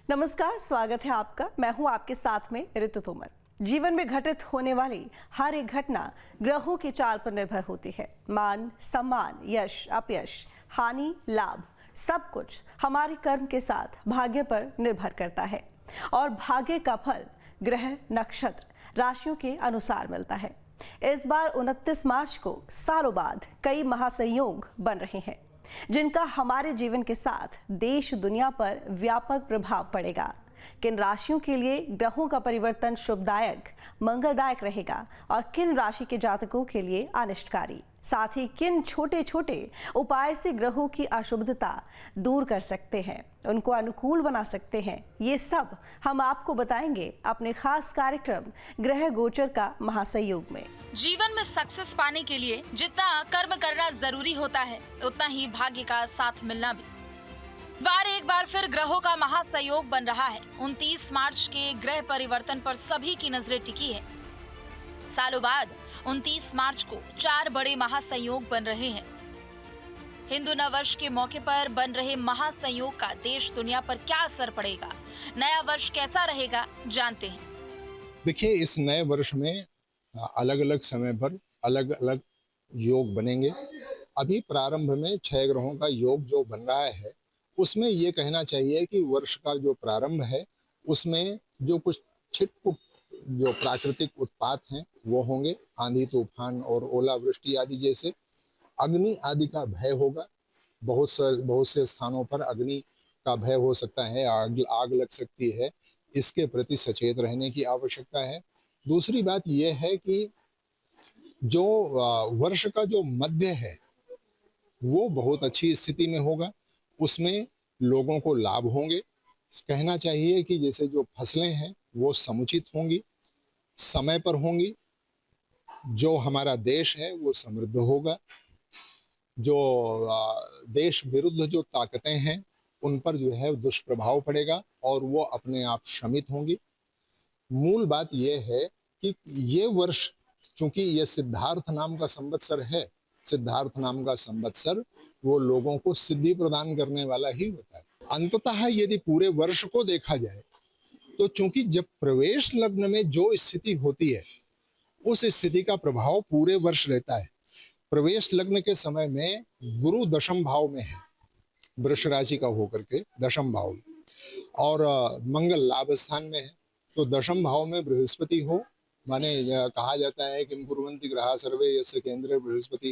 नमस्कार, स्वागत है आपका। मैं हूं आपके साथ में ऋतु तोमर। जीवन में घटित होने वाली हर एक घटना ग्रहों की चाल पर निर्भर होती है। मान, सम्मान, यश, अपयश, हानि, लाभ, सब कुछ हमारे कर्म के साथ भाग्य पर निर्भर करता है और भाग्य का फल ग्रह, नक्षत्र, राशियों के अनुसार मिलता है। इस बार 29 मार्च को सालों बाद कई महासंयोग बन रहे हैं जिनका हमारे जीवन के साथ देश दुनिया पर व्यापक प्रभाव पड़ेगा। किन राशियों के लिए ग्रहों का परिवर्तन शुभदायक, मंगलदायक रहेगा और किन राशि के जातकों के लिए अनिष्टकारी, साथ ही किन छोटे छोटे उपाय से ग्रहों की अशुभता दूर कर सकते हैं, उनको अनुकूल बना सकते हैं, ये सब हम आपको बताएंगे अपने खास कार्यक्रम ग्रह गोचर का महासंयोग में। जीवन में सक्सेस पाने के लिए जितना कर्म करना जरूरी होता है, उतना ही भाग्य का साथ मिलना भी। एक बार फिर ग्रहों का महासंयोग बन रहा है। 29 मार्च के ग्रह परिवर्तन पर सभी की नजरें टिकी है। सालों बाद 29 मार्च को 4 बड़े महासंयोग बन रहे हैं। हिंदू नववर्ष के मौके पर बन रहे महासंयोग का देश दुनिया पर क्या असर पड़ेगा, नया वर्ष कैसा रहेगा, जानते हैं। देखिए, इस नए वर्ष में अलग अलग समय पर अलग अलग योग बनेंगे। अभी प्रारंभ में 6 ग्रहों का योग जो बन रहा है, उसमें ये कहना चाहिए कि वर्ष का जो प्रारंभ है उसमें जो कुछ छिटपुट जो प्राकृतिक उत्पात हैं वो होंगे। आंधी, तूफान और ओलावृष्टि आदि जैसे अग्नि आदि का भय होगा। बहुत से स्थानों पर अग्नि का भय हो सकता है, आग लग सकती है। इसके प्रति सचेत रहने की आवश्यकता है। दूसरी बात यह है कि जो वर्ष का जो मध्य है वो बहुत अच्छी स्थिति में होगा। उसमें लोगों को लाभ होंगे। कहना चाहिए कि जैसे जो फसलें हैं वो समुचित होंगी, समय पर होंगी। जो हमारा देश है वो समृद्ध होगा। जो देश विरुद्ध जो ताकतें हैं उन पर जो है दुष्प्रभाव पड़ेगा और वो अपने आप शमित होंगी। मूल बात यह है कि ये वर्ष, चूंकि ये सिद्धार्थ नाम का संवत्सर है, सिद्धार्थ नाम का संवत्सर वो लोगों को सिद्धि प्रदान करने वाला ही होता है। अंततः यदि पूरे वर्ष को देखा जाए तो चूंकि जब प्रवेश लग्न में जो स्थिति होती है उस स्थिति का प्रभाव पूरे वर्ष रहता है। प्रवेश लग्न के समय में गुरु दशम भाव में है, वृष राशि का होकर के दशम भाव में, और मंगल लाभ स्थान में है। तो दशम भाव में बृहस्पति हो, माने कहा जाता है कि कुर्वन्ति ग्रहा सर्वे यस्य केंद्रे बृहस्पति,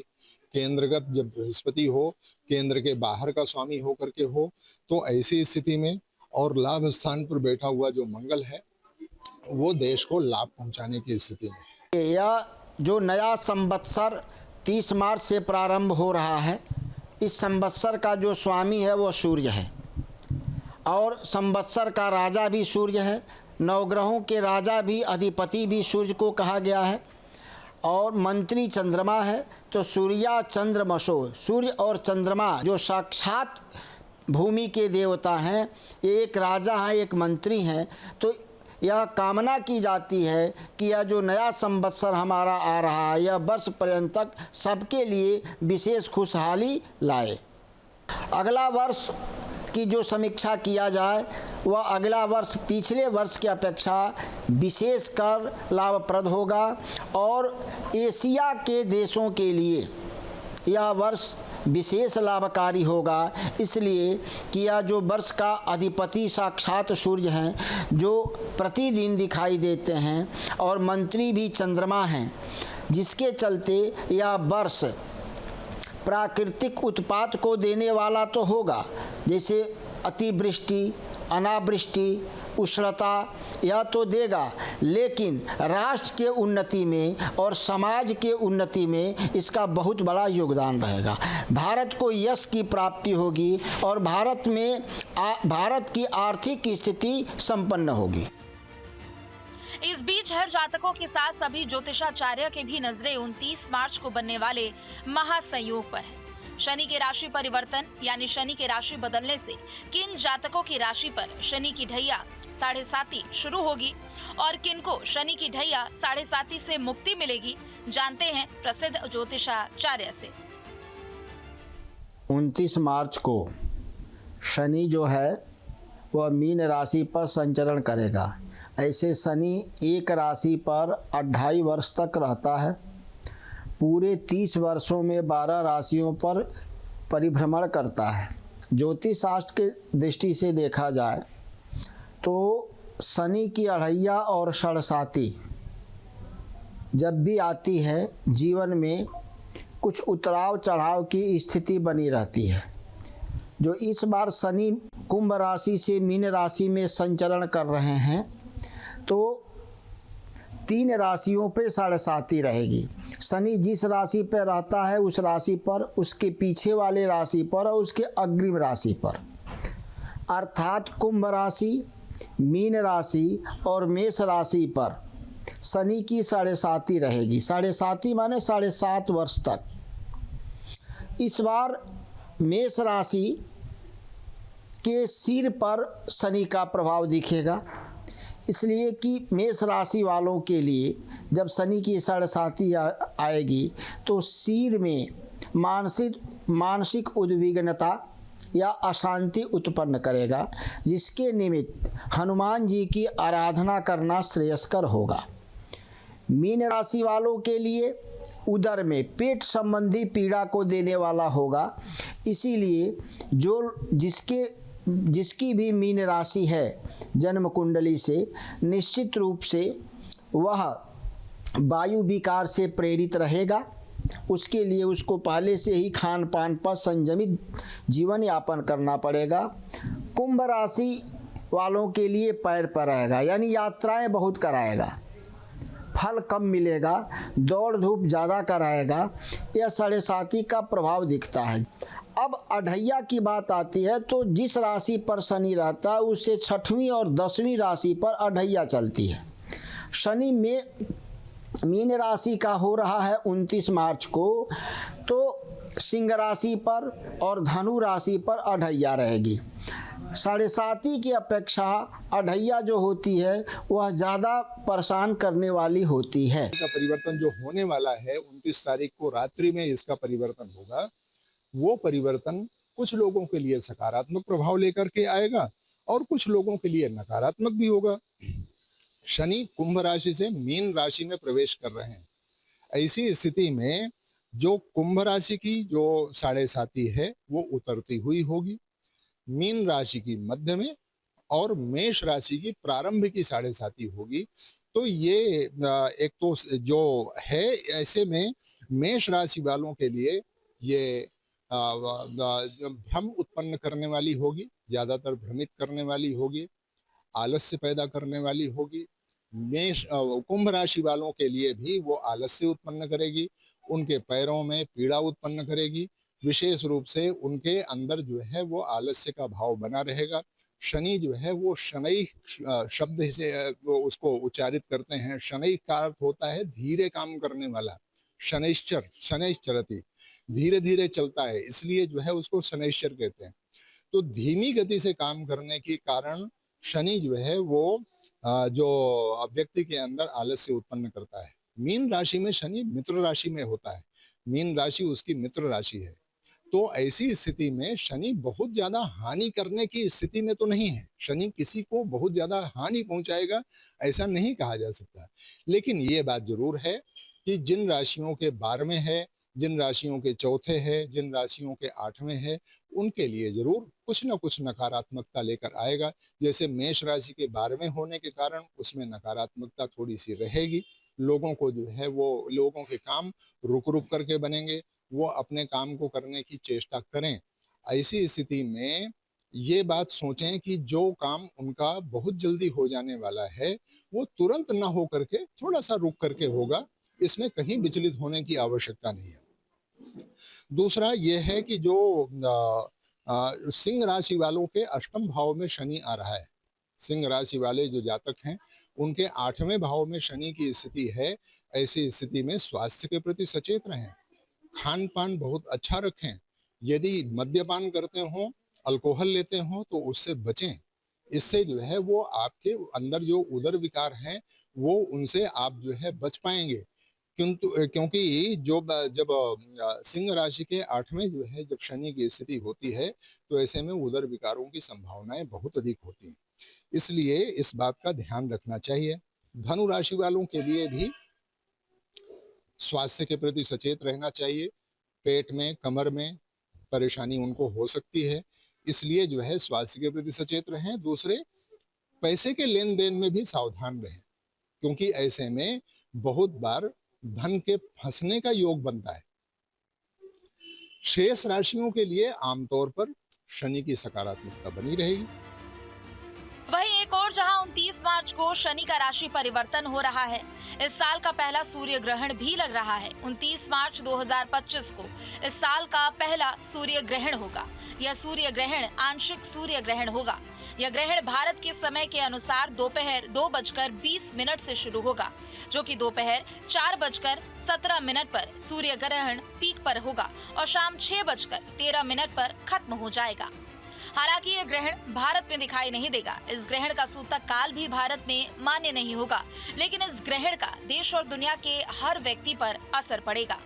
केंद्रगत जब बृहस्पति हो, केंद्र के बाहर का स्वामी हो करके हो, तो ऐसी स्थिति में और लाभ स्थान पर बैठा हुआ जो मंगल है वो देश को लाभ पहुंचाने की स्थिति में। यह जो नया संवत्सर 30 मार्च से प्रारंभ हो रहा है, इस संवत्सर का जो स्वामी है वो सूर्य है और संवत्सर का राजा भी सूर्य है। नवग्रहों के राजा भी, अधिपति भी सूर्य को कहा गया है और मंत्री चंद्रमा है। तो सूर्या चंद्रमसो, सूर्य और चंद्रमा जो साक्षात भूमि के देवता हैं, एक राजा हैं, एक मंत्री हैं। तो यह कामना की जाती है कि यह जो नया संवत्सर हमारा आ रहा है, यह वर्ष पर्यंत तक सबके लिए विशेष खुशहाली लाए। अगला वर्ष की जो समीक्षा किया जाए वह अगला वर्ष पिछले वर्ष की अपेक्षा विशेषकर लाभप्रद होगा और एशिया के देशों के लिए यह वर्ष विशेष लाभकारी होगा, इसलिए कि यह जो वर्ष का अधिपति साक्षात सूर्य हैं, जो प्रतिदिन दिखाई देते हैं, और मंत्री भी चंद्रमा हैं, जिसके चलते यह वर्ष प्राकृतिक उत्पात को देने वाला तो होगा, जैसे अतिवृष्टि, अनावृष्टि, उष्णता, यह तो देगा, लेकिन राष्ट्र के उन्नति में और समाज के उन्नति में इसका बहुत बड़ा योगदान रहेगा। भारत को यश की प्राप्ति होगी और भारत की आर्थिक स्थिति संपन्न होगी। इस बीच हर जातकों के साथ सभी ज्योतिषाचार्य की भी नजरें 29 मार्च को बनने वाले महासंयोग पर है। शनि के राशि परिवर्तन यानी शनि के राशि बदलने से किन जातकों की राशि पर शनि की ढैया 7.5 शुरू होगी और किनको शनि की ढैया 7.5 से मुक्ति मिलेगी, जानते हैं प्रसिद्ध ज्योतिषाचार्य से। 29 मार्च को शनि जो है वह मीन राशि पर संचरण करेगा। ऐसे शनि एक राशि पर 2.5 वर्ष तक रहता है। पूरे 30 वर्षों में 12 राशियों पर परिभ्रमण करता है। ज्योतिष शास्त्र के दृष्टि से देखा जाए तो शनि की अढ़ैया और षड़साती जब भी आती है, जीवन में कुछ उतराव चढ़ाव की स्थिति बनी रहती है। जो इस बार शनि कुंभ राशि से मीन राशि में संचरण कर रहे हैं तो 3 राशियों पे षड़साती रहेगी। शनि जिस राशि पर रहता है उस राशि पर, उसके पीछे वाले राशि पर और उसके अग्रिम राशि पर, अर्थात कुंभ राशि, मीन राशि और मेष राशि पर शनि की षड़साती रहेगी। षड़साती माने 7.5 वर्ष तक। इस बार मेष राशि के सिर पर शनि का प्रभाव दिखेगा, इसलिए कि मेष राशि वालों के लिए जब शनि की षड़साती आएगी तो सिर में मानसिक उद्विग्नता या अशांति उत्पन्न करेगा, जिसके निमित्त हनुमान जी की आराधना करना श्रेयस्कर होगा। मीन राशि वालों के लिए उदर में पेट संबंधी पीड़ा को देने वाला होगा, इसीलिए जिसकी भी मीन राशि है जन्म कुंडली से, निश्चित रूप से वह वायु विकार से प्रेरित रहेगा। उसके लिए उसको पहले से ही खान पान पर संयमित जीवन यापन करना पड़ेगा। कुंभ राशि वालों के लिए पैर पर रहेगा, यानी यात्राएं बहुत कराएगा, फल कम मिलेगा, दौड़ धूप ज़्यादा कराएगा। यह षड़साती का प्रभाव दिखता है। अब अढ़ैया की बात आती है तो जिस राशि पर शनि रहता है उससे 6वीं और 10वीं राशि पर अढ़ैया चलती है। शनि में मीन राशि का हो रहा है 29 मार्च को, तो सिंह राशि पर और धनु राशि पर अढ़ैया रहेगी। षड़साती की अपेक्षा अढ़ैया जो होती है वह ज़्यादा परेशान करने वाली होती है। इसका परिवर्तन जो होने वाला है 29 तारीख को रात्रि में इसका परिवर्तन होगा। वो परिवर्तन कुछ लोगों के लिए सकारात्मक प्रभाव लेकर के आएगा और कुछ लोगों के लिए नकारात्मक भी होगा। शनि कुंभ राशि से मीन राशि में प्रवेश कर रहे हैं। ऐसी स्थिति में जो कुंभ राशि की जो षड़साती है वो उतरती हुई होगी, मीन राशि की मध्य में और मेष राशि की प्रारंभ की षड़साती होगी। तो ये एक तो जो है, ऐसे में मेष राशि वालों के लिए ये भ्रम उत्पन्न करने वाली होगी, ज्यादातर भ्रमित करने वाली होगी, आलस्य पैदा करने वाली होगी। कुंभ राशि वालों के लिए भी वो आलस्य उत्पन्न करेगी, उनके पैरों में पीड़ा उत्पन्न करेगी। विशेष रूप से उनके अंदर जो है वो आलस्य का भाव बना रहेगा। शनि जो है वो शनै शब्द से वो उसको उच्चारित करते हैं। शनै का अर्थ होता है धीरे काम करने वाला। शनैश्चरति, धीरे धीरे चलता है, इसलिए जो है उसको शनैश्चर कहते हैं। तो धीमी गति से काम करने के कारण शनि जो है वो जो व्यक्ति के अंदर आलस्य उत्पन्न करता है। मीन राशि में शनि मित्र राशि में होता है, मीन राशि उसकी मित्र राशि है। तो ऐसी स्थिति में शनि बहुत ज्यादा हानि करने की स्थिति में तो नहीं है। शनि किसी को बहुत ज्यादा हानि पहुंचाएगा ऐसा नहीं कहा जा सकता। लेकिन ये बात जरूर है कि जिन राशियों के 12वें है, जिन राशियों के चौथे है, जिन राशियों के 8वें है, उनके लिए जरूर कुछ न कुछ नकारात्मकता लेकर आएगा। जैसे मेष राशि के 12वें होने के कारण उसमें नकारात्मकता थोड़ी सी रहेगी। लोगों को जो है वो लोगों के काम रुक रुक करके बनेंगे, वो अपने काम को करने की चेष्टा करें। ऐसी स्थिति में ये बात सोचें कि जो काम उनका बहुत जल्दी हो जाने वाला है वो तुरंत ना हो करके थोड़ा सा रुक करके होगा। इसमें कहीं विचलित होने की आवश्यकता नहीं है। दूसरा ये है कि जो सिंह राशि वालों के 8वें भाव में शनि आ रहा है। सिंह राशि वाले जो जातक हैं उनके 8वें भाव में शनि की स्थिति है। ऐसी स्थिति में स्वास्थ्य के प्रति सचेत रहें, खान पान बहुत अच्छा रखें। यदि मद्यपान करते हो, अल्कोहल लेते हो तो उससे बचें। इससे जो है वो आपके अंदर जो उदर विकार हैं वो उनसे आप जो है बच पाएंगे। किंतु क्योंकि जब सिंह राशि के 8वें जो है जब शनि की स्थिति होती है तो ऐसे में उदर विकारों की संभावनाएं बहुत अधिक होती हैं। इसलिए इस बात का ध्यान रखना चाहिए। धनु राशि वालों के लिए भी स्वास्थ्य के प्रति सचेत रहना चाहिए। पेट में, कमर में परेशानी उनको हो सकती है, इसलिए जो है स्वास्थ्य के प्रति सचेत रहें। दूसरे, पैसे के लेन देन में भी सावधान रहें, क्योंकि ऐसे में बहुत बार धन के फंसने का योग बनता है। शेष राशियों के लिए आमतौर पर शनि की सकारात्मकता बनी रहेगी। वहीं एक और जहां 29 मार्च को शनि का राशि परिवर्तन हो रहा है, इस साल का पहला सूर्य ग्रहण भी लग रहा है। 29 मार्च 2025 को इस साल का पहला सूर्य ग्रहण होगा। यह सूर्य ग्रहण आंशिक सूर्य ग्रहण होगा। यह ग्रहण भारत के समय के अनुसार दोपहर 2:20 से शुरू होगा, जो कि दोपहर 4:17 पर सूर्य ग्रहण पीक पर होगा और शाम 6:13 पर खत्म हो जाएगा। हालांकि यह ग्रहण भारत में दिखाई नहीं देगा। इस ग्रहण का सूतक काल भी भारत में मान्य नहीं होगा, लेकिन इस ग्रहण का देश और दुनिया के हर व्यक्ति पर असर पड़ेगा।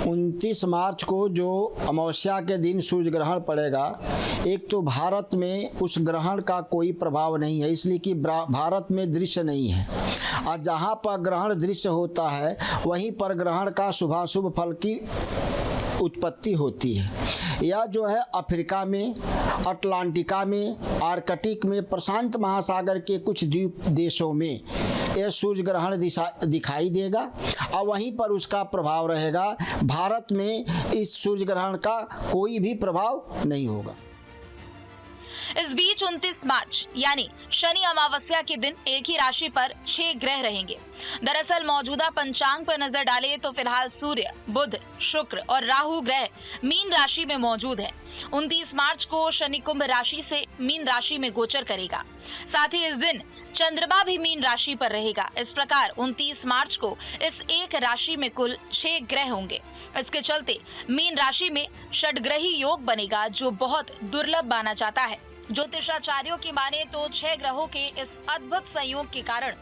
29 मार्च को जो अमावस्या के दिन सूर्य ग्रहण पड़ेगा, एक तो भारत में उस ग्रहण का कोई प्रभाव नहीं है, इसलिए कि भारत में दृश्य नहीं है। और जहाँ पर ग्रहण दृश्य होता है वहीं पर ग्रहण का शुभाशुभ फल की उत्पत्ति होती है। यह जो है अफ्रीका में, अटलांटिका में, आर्कटिक में, प्रशांत महासागर के कुछ द्वीप देशों में यह सूर्य ग्रहण दिखाई देगा और वहीं पर उसका प्रभाव रहेगा। भारत में इस सूर्य ग्रहण का कोई भी प्रभाव नहीं होगा। इस बीच 29 मार्च यानी शनि अमावस्या के दिन एक ही राशि पर 6 ग्रह रहेंगे। दरअसल मौजूदा पंचांग पर नजर डालें तो फिलहाल सूर्य, बुध, शुक्र और राहु ग्रह मीन राशि में मौजूद है। 29 मार्च को शनि कुंभ राशि से मीन राशि में गोचर करेगा। साथ ही इस दिन चंद्रमा भी मीन राशि पर रहेगा। इस प्रकार 29 मार्च को इस एक राशि में कुल 6 ग्रह होंगे। इसके चलते मीन राशि में षडग्रही योग बनेगा, जो बहुत दुर्लभ माना जाता है। ज्योतिषाचार्यों की माने तो 6 ग्रहों के इस अद्भुत संयोग के कारण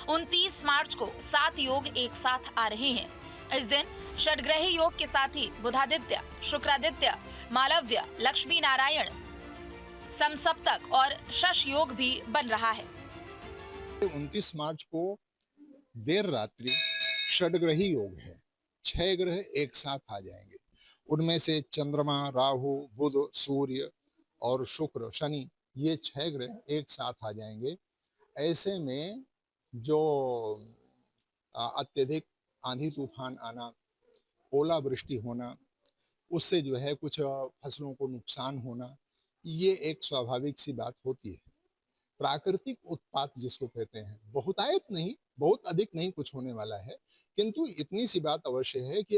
29 मार्च को 7 योग एक साथ आ रहे हैं। इस दिन षडग्रही योग के साथ ही बुधादित्य, शुक्रादित्य, मालव्य, लक्ष्मी नारायण, समसप्तक और शश योग भी बन रहा है। 29 मार्च को देर रात्रि षडग्रही योग है। 6 ग्रह एक साथ आ जाएंगे। उनमें से चंद्रमा, राहु, बुध, सूर्य और शुक्र, शनि, ये 6 ग्रह एक साथ आ जाएंगे। ऐसे में जो अत्यधिक आंधी तूफान आना, ओलावृष्टि होना, उससे जो है कुछ फसलों को नुकसान होना, ये एक स्वाभाविक सी बात होती है। प्राकृतिक उत्पात जिसको कहते हैं, बहुतायत नहीं, बहुत अधिक नहीं कुछ होने वाला है, किंतु इतनी सी बात अवश्य है कि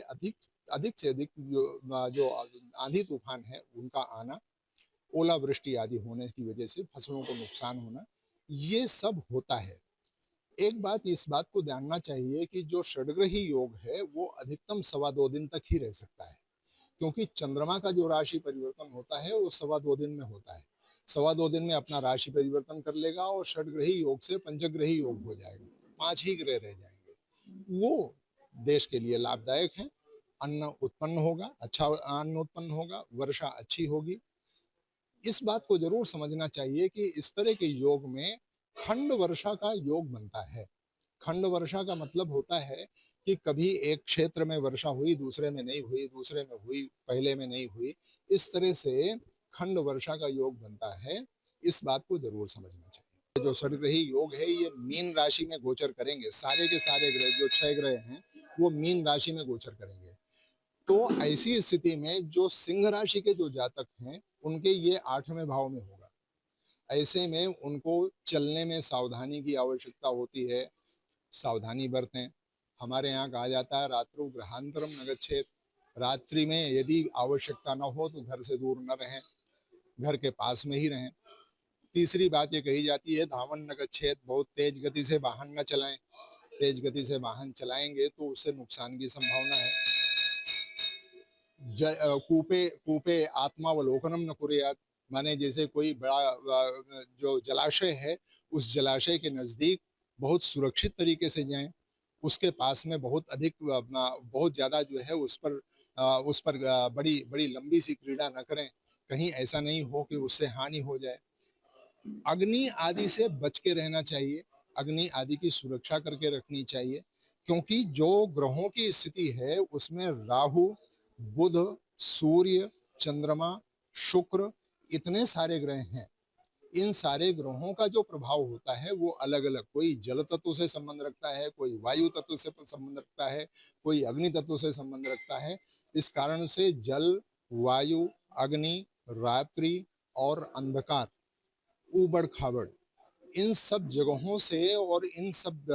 अधिक से अधिक जो आंधी तूफान है उनका आना, ओलावृष्टि आदि होने की वजह से फसलों को नुकसान होना, ये सब होता है। एक बात इस बात को जानना चाहिए कि जो षडग्रही योग है वो अधिकतम 2.25 दिन तक ही रह सकता है, क्योंकि चंद्रमा का जो राशि परिवर्तन होता है वो 2.25 दिन में होता है। 2.25 दिन में अपना राशि परिवर्तन कर लेगा और षडग्रही योग से पंचग्रही योग हो जाएगा। 5 ही ग्रह रह जाएंगे। वो देश के लिए लाभदायक है। अन्न उत्पन्न होगा, अच्छा अन्न उत्पन्न होगा, वर्षा अच्छी होगी। इस बात को जरूर समझना चाहिए कि इस तरह के योग में खंड वर्षा का योग बनता है। खंड वर्षा का मतलब होता है कि कभी एक क्षेत्र में वर्षा हुई, दूसरे में नहीं हुई, दूसरे में हुई, पहले में नहीं हुई। इस तरह से खंड वर्षा का योग बनता है। इस बात को जरूर समझना चाहिए। जो षडग्रही योग है ये मीन राशि में गोचर करेंगे। सारे के सारे ग्रह, जो 6 ग्रह हैं, वो मीन राशि में गोचर करेंगे। तो ऐसी स्थिति में जो सिंह राशि के जो जातक हैं उनके ये 8वें भाव में होगा। ऐसे में उनको चलने में सावधानी की आवश्यकता होती है। सावधानी बरतें। हमारे यहाँ कहा जाता है रात्रौ ग्रहांतरम न गच्छेत। रात्रि में यदि आवश्यकता न हो तो घर से दूर न रहें, घर के पास में ही रहें। तीसरी बात ये कही जाती है धावन न गच्छेत, बहुत तेज गति से वाहन न चलाएं। तेज गति से वाहन चलाएंगे तो उससे नुकसान की संभावना है। कूपे आत्मावलोकनम न कुर्यात्, माने जैसे कोई बड़ा जो जलाशय है उस जलाशय के नजदीक बहुत सुरक्षित तरीके से जाएं, उसके पास में बहुत अधिक बहुत ज़्यादा जो है उस पर बड़ी बड़ी लंबी सी क्रीड़ा न करें, कहीं ऐसा नहीं हो कि उससे हानि हो जाए। अग्नि आदि से बच के रहना चाहिए, अग्नि आदि की सुरक्षा करके रखनी चाहिए, क्योंकि जो ग्रहों की स्थिति है उसमें राहु, बुध, सूर्य, चंद्रमा, शुक्र, इतने सारे ग्रह हैं। इन सारे ग्रहों का जो प्रभाव होता है वो अलग अलग, कोई जल तत्व से संबंध रखता है, कोई वायु तत्व से संबंध रखता है, कोई अग्नि तत्व से संबंध रखता है। इस कारण से जल, वायु, अग्नि, रात्रि और अंधकार, ऊबड़ खाबड़, इन सब जगहों से और इन सब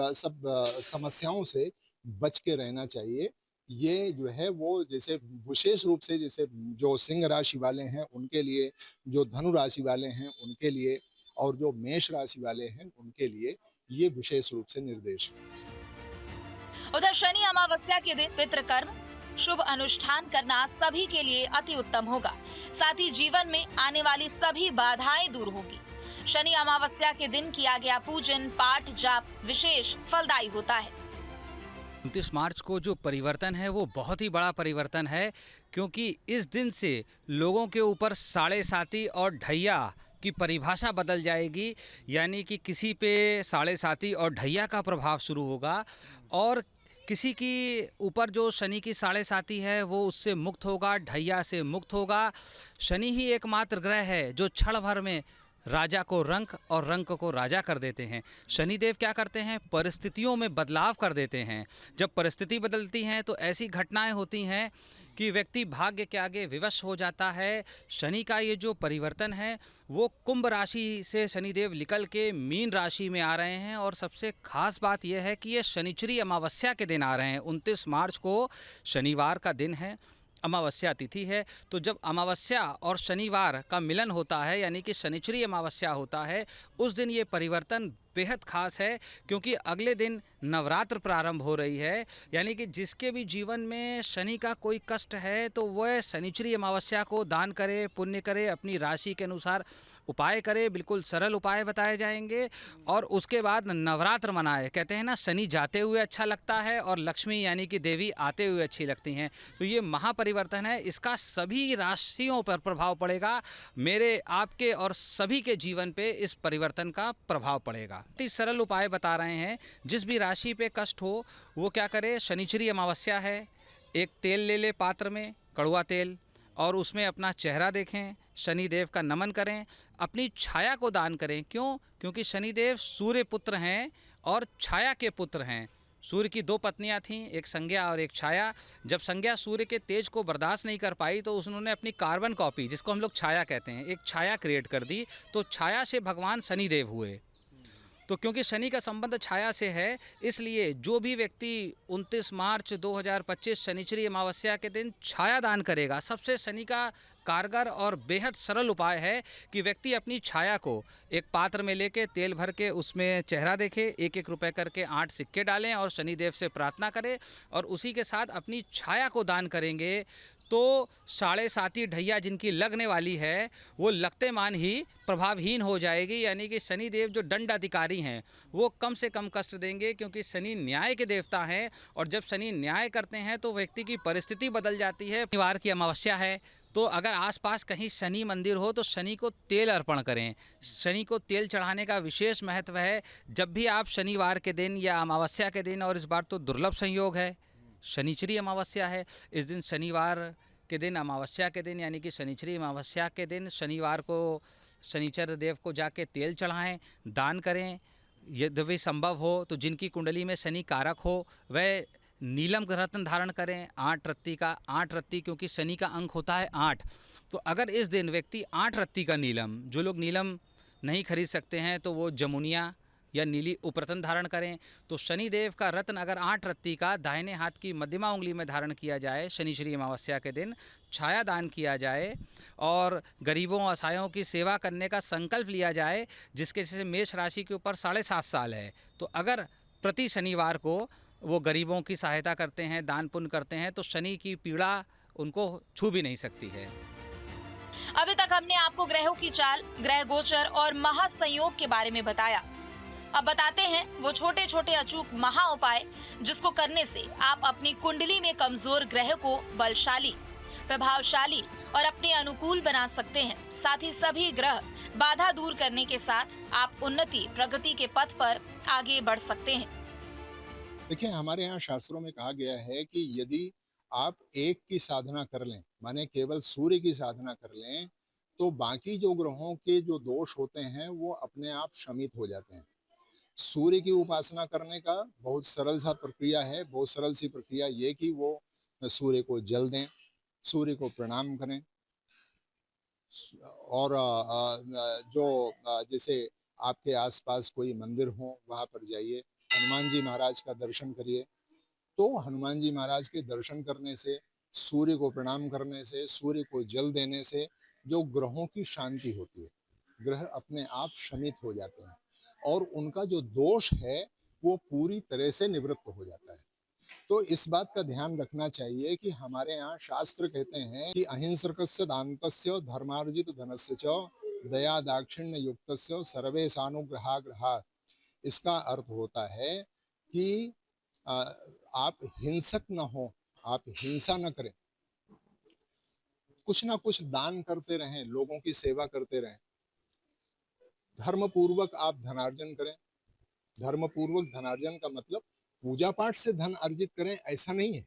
समस्याओं से बच के रहना चाहिए। ये जो है वो जैसे विशेष रूप से जैसे जो सिंह राशि वाले हैं उनके लिए, जो धनु राशि वाले हैं उनके लिए और जो मेष राशि वाले हैं उनके लिए ये विशेष रूप से निर्देश है। उधर शनि अमावस्या के दिन पितृकर्म शुभ अनुष्ठान करना सभी के लिए अति उत्तम होगा। साथ ही जीवन में आने वाली सभी बाधाएं दूर होगी। शनि अमावस्या के दिन किया गया पूजन, पाठ, जाप विशेष फलदायी होता है। 29 मार्च को जो परिवर्तन है वो बहुत ही बड़ा परिवर्तन है, क्योंकि इस दिन से लोगों के ऊपर साढ़े साती और ढैया की परिभाषा बदल जाएगी। यानी कि किसी पे साढ़े साती और ढैया का प्रभाव शुरू होगा और किसी की ऊपर जो शनि की साढ़े साती है वो उससे मुक्त होगा, ढैया से मुक्त होगा। शनि ही एकमात्र ग्रह है जो क्षण भर में राजा को रंक और रंक को राजा कर देते हैं। शनिदेव क्या करते हैं, परिस्थितियों में बदलाव कर देते हैं। जब परिस्थिति बदलती हैं तो ऐसी घटनाएं होती हैं कि व्यक्ति भाग्य के आगे विवश हो जाता है। शनि का ये जो परिवर्तन है वो कुंभ राशि से शनिदेव निकल के मीन राशि में आ रहे हैं और सबसे खास बात यह है कि ये शनिचरी अमावस्या के दिन आ रहे हैं। 29 मार्च को शनिवार का दिन है, अमावस्या तिथि है। तो जब अमावस्या और शनिवार का मिलन होता है यानी कि शनिचरी अमावस्या होता है, उस दिन ये परिवर्तन बेहद खास है, क्योंकि अगले दिन नवरात्र प्रारंभ हो रही है। यानी कि जिसके भी जीवन में शनि का कोई कष्ट है तो वह शनिचरी अमावस्या को दान करे, पुण्य करे, अपनी राशि के अनुसार उपाय करे। बिल्कुल सरल उपाय बताए जाएंगे और उसके बाद नवरात्र मनाए। कहते हैं ना, शनि जाते हुए अच्छा लगता है और लक्ष्मी यानी कि देवी आते हुए अच्छी लगती हैं। तो ये महापरिवर्तन है, इसका सभी राशियों पर प्रभाव पड़ेगा। मेरे, आपके और सभी के जीवन पे इस परिवर्तन का प्रभाव पड़ेगा। इस सरल उपाय बता रहे हैं। जिस भी राशि पे कष्ट हो वो क्या करे, शनिचरी अमावस्या है, एक तेल ले ले पात्र में, कड़वा तेल, और उसमें अपना चेहरा देखें, शनिदेव का नमन करें, अपनी छाया को दान करें। क्यों? क्योंकि शनिदेव सूर्य पुत्र हैं और छाया के पुत्र हैं। सूर्य की 2 पत्नियां थीं, एक संज्ञा और एक छाया। जब संज्ञा सूर्य के तेज को बर्दाश्त नहीं कर पाई तो उन्होंने अपनी कार्बन कॉपी, जिसको हम लोग छाया कहते हैं, एक छाया क्रिएट कर दी। तो छाया से भगवान शनिदेव हुए। तो क्योंकि शनि का संबंध छाया से है, इसलिए जो भी व्यक्ति 29 मार्च 2025 शनिचरी अमावस्या के दिन छाया दान करेगा, सबसे शनि का कारगर और बेहद सरल उपाय है कि व्यक्ति अपनी छाया को एक पात्र में लेके तेल भर के उसमें चेहरा देखे, 1-1 रुपए करके 8 सिक्के डालें और शनिदेव से प्रार्थना करें और उसी के साथ अपनी छाया को दान करेंगे तो साढ़े साती ढैया जिनकी लगने वाली है वो लगते मान ही प्रभावहीन हो जाएगी। यानी कि शनिदेव जो दंड अधिकारी हैं वो कम से कम कष्ट देंगे, क्योंकि शनि न्याय के देवता हैं और जब शनि न्याय करते हैं तो व्यक्ति की परिस्थिति बदल जाती है। शनिवार की अमावस्या है तो अगर आसपास कहीं शनि मंदिर हो तो शनि को तेल अर्पण करें। शनि को तेल चढ़ाने का विशेष महत्व है। जब भी आप शनिवार के दिन या अमावस्या के दिन, और इस बार तो दुर्लभ संयोग है, शनिचरी अमावस्या है, इस दिन शनिवार के दिन, अमावस्या के दिन यानी कि शनिचरी अमावस्या के दिन शनिवार को शनिचर देव को जाके तेल चढ़ाएं, दान करें। यदि संभव हो तो जिनकी कुंडली में शनि कारक हो वह नीलम रत्न धारण करें, 8 रत्ती का। 8 रत्ती क्योंकि शनि का अंक होता है 8। तो अगर इस दिन व्यक्ति 8 रत्ती का नीलम, जो लोग नीलम नहीं खरीद सकते हैं तो वो जमुनिया या नीली उपरतन धारण करें। तो शनिदेव का रत्न अगर 8 रत्ती का दाहिने हाथ की मध्यमा उंगली में धारण किया जाए, शनिश्री अमावस्या के दिन छाया दान किया जाए और गरीबों असहायों की सेवा करने का संकल्प लिया जाए, जिसके जैसे मेष राशि के ऊपर 7.5 साल है, तो अगर प्रति शनिवार को वो गरीबों की सहायता करते हैं, दान पुण्य करते हैं, तो शनि की पीड़ा उनको छू भी नहीं सकती है। अभी तक हमने आपको ग्रहों की चाल, ग्रह गोचर और महासंयोग के बारे में बताया। अब बताते हैं वो छोटे छोटे अचूक महा उपाय जिसको करने से आप अपनी कुंडली में कमजोर ग्रह को बलशाली, प्रभावशाली और अपने अनुकूल बना सकते हैं। साथ ही सभी ग्रह बाधा दूर करने के साथ आप उन्नति प्रगति के पथ पर आगे बढ़ सकते हैं। देखिए, हमारे यहाँ शास्त्रों में कहा गया है कि यदि आप एक की साधना कर लें, माने केवल सूर्य की साधना कर लें, तो बाकी जो ग्रहों के जो दोष होते हैं वो अपने आप शमित हो जाते हैं। सूर्य की उपासना करने का बहुत सरल सा प्रक्रिया है, बहुत सरल सी प्रक्रिया ये कि वो सूर्य को जल दें, सूर्य को प्रणाम करें और जैसे आपके आसपास कोई मंदिर हो वहाँ पर जाइए, हनुमान जी महाराज का दर्शन करिए। तो हनुमान जी महाराज के दर्शन करने से, सूर्य को प्रणाम करने से, सूर्य को जल देने से जो ग्रहों की शांति होती है, ग्रह अपने आप शमित हो जाते हैं और उनका जो दोष है वो पूरी तरह से निवृत्त हो जाता है। तो इस बात का ध्यान रखना चाहिए कि हमारे यहाँ शास्त्र कहते हैं कि अहिंसकस्य दान्तस्य धर्मार्जित धनस्य च दया दाक्षिण्य युक्तस्य सर्वेशानुग्रहा ग्रहा। इसका अर्थ होता है कि आप हिंसक न हो, आप हिंसा न करें, कुछ ना कुछ दान करते रहें, लोगों की सेवा करते रहें, धर्म पूर्वक आप धनार्जन करें। धर्म पूर्वक धनार्जन का मतलब पूजा पाठ से धन अर्जित करें ऐसा नहीं है।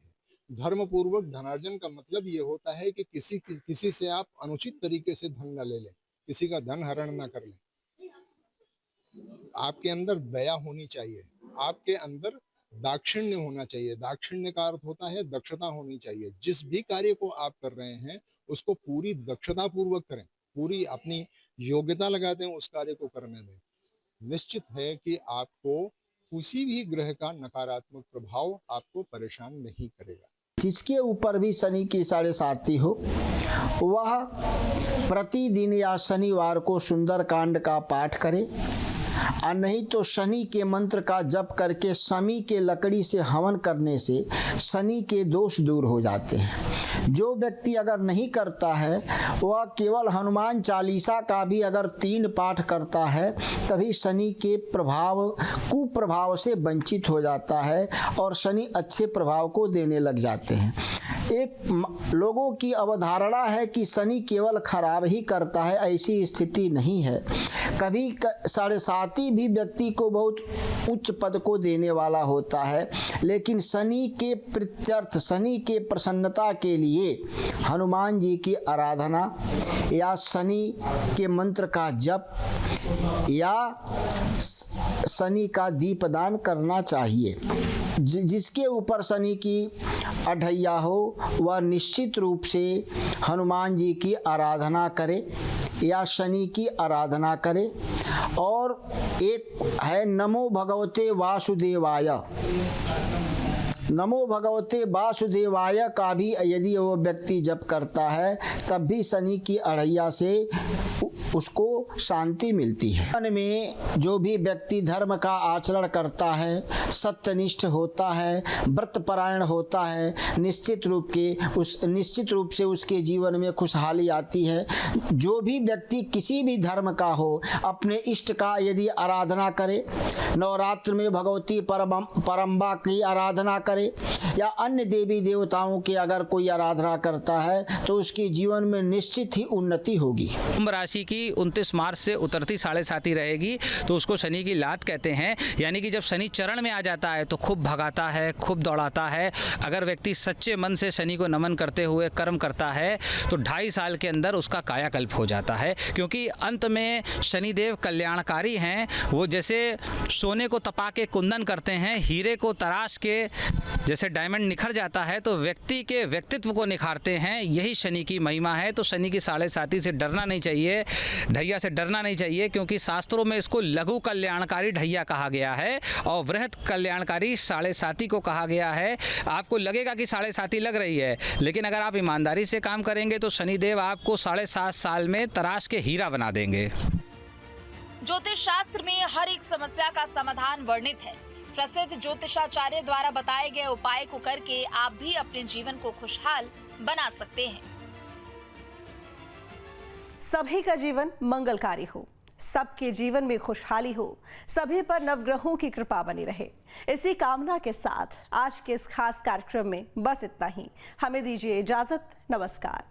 धर्म पूर्वक धनार्जन का मतलब ये होता है कि किसी से आप अनुचित तरीके से धन न ले लें, किसी का धन हरण न कर लें। आपके अंदर दया होनी चाहिए, आपके अंदर दाक्षिण्य होना चाहिए। दाक्षिण्य का अर्थ होता है दक्षता होनी चाहिए। जिस भी कार्य को आप कर रहे हैं उसको पूरी दक्षता पूर्वक करें, पूरी अपनी योग्यता लगाते हैं उस कार्य को करने में। निश्चित है कि आपको किसी भी ग्रह का नकारात्मक प्रभाव आपको परेशान नहीं करेगा। जिसके ऊपर भी शनि की 7.5 हो वह प्रतिदिन या शनिवार को सुंदरकांड का पाठ करे और नहीं तो शनि के मंत्र का जप करके शमी के लकड़ी से हवन करने से शनि के दोष दूर हो जाते हैं। जो व्यक्ति अगर नहीं करता है वह केवल हनुमान चालीसा का भी अगर 3 पाठ करता है तभी शनि के कुप्रभाव से वंचित हो जाता है और शनि अच्छे प्रभाव को देने लग जाते हैं। एक लोगों की अवधारणा है कि शनि केवल खराब ही करता है, ऐसी स्थिति नहीं है। कभी 7.5 भी व्यक्ति को बहुत उच्च पद को देने वाला होता है, लेकिन शनि के प्रीत्यर्थ, शनि के प्रसन्नता के लिए हनुमान जी की आराधना या शनि के मंत्र का जप या शनि का दीपदान करना चाहिए। जिसके ऊपर शनि की अढ़ैया हो वह निश्चित रूप से हनुमान जी की आराधना करे या शनि की आराधना करे। और एक है नमो भगवते वासुदेवाय, नमो भगवते वासुदेवाय का भी यदि वो व्यक्ति जप करता है तब भी शनि की अढ़ैया से उसको शांति मिलती है। मन में जो भी व्यक्ति धर्म का आचरण करता है, सत्यनिष्ठ होता है, व्रतपरायण होता है, निश्चित रूप से उसके जीवन में खुशहाली आती है। जो भी व्यक्ति किसी भी धर्म का हो अपने इष्ट का यदि आराधना करे, नवरात्र में भगवती परम्बा की आराधना करे या अन्य देवी देवताओं की अगर कोई आराधना करता है तो उसके जीवन में निश्चित ही उन्नति होगी। कुंभ राशि की 29 मार्च से उतरती 7.5 रहेगी तो उसको शनि की लात कहते हैं। यानी कि जब शनि चरण में आ जाता है तो खूब भगाता है, खूब दौड़ाता है। अगर व्यक्ति सच्चे मन से शनि को नमन करते हुए कर्म करता है तो 2.5 साल के अंदर उसका कायाकल्प हो जाता है, क्योंकि अंत में शनिदेव कल्याणकारी हैं। वो जैसे सोने को तपा के कुंदन करते हैं, हीरे को तराश के जैसे डायमंड निखर जाता है तो व्यक्ति के व्यक्तित्व को निखारते हैं। यही शनि की महिमा है। तो शनि की 7.5 से डरना नहीं चाहिए, ढैया से डरना नहीं चाहिए, क्योंकि शास्त्रों में इसको लघु कल्याणकारी ढैया कहा गया है और वृहत कल्याणकारी 7.5 को कहा गया है। आपको लगेगा कि 7.5 लग रही है, लेकिन अगर आप ईमानदारी से काम करेंगे तो शनिदेव आपको 7.5 साल में तराश के हीरा बना देंगे। ज्योतिष शास्त्र में हर एक समस्या का समाधान वर्णित है। प्रसिद्ध ज्योतिषाचार्य द्वारा बताए गए उपाय को करके आप भी अपने जीवन को खुशहाल बना सकते हैं। सभी का जीवन मंगलकारी हो, सबके जीवन में खुशहाली हो, सभी पर नवग्रहों की कृपा बनी रहे। इसी कामना के साथ आज के इस खास कार्यक्रम में बस इतना ही। हमें दीजिए इजाजत। नमस्कार।